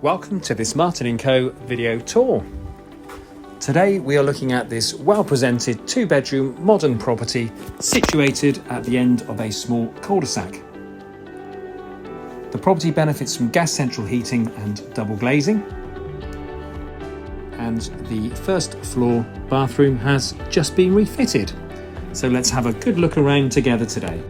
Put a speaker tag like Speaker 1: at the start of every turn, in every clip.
Speaker 1: Welcome to this Martin & Co video tour. Today we are looking at this well-presented 2-bedroom modern property situated at the end of a small cul-de-sac. The property benefits from gas central heating and double glazing, and the first floor bathroom has just been refitted. So let's have a good look around together today.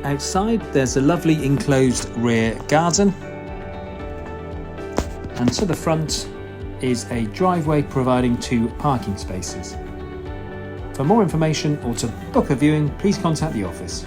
Speaker 1: Outside there's a lovely enclosed rear garden, and to the front is a driveway providing 2 parking spaces. For more information or to book a viewing, please contact the office.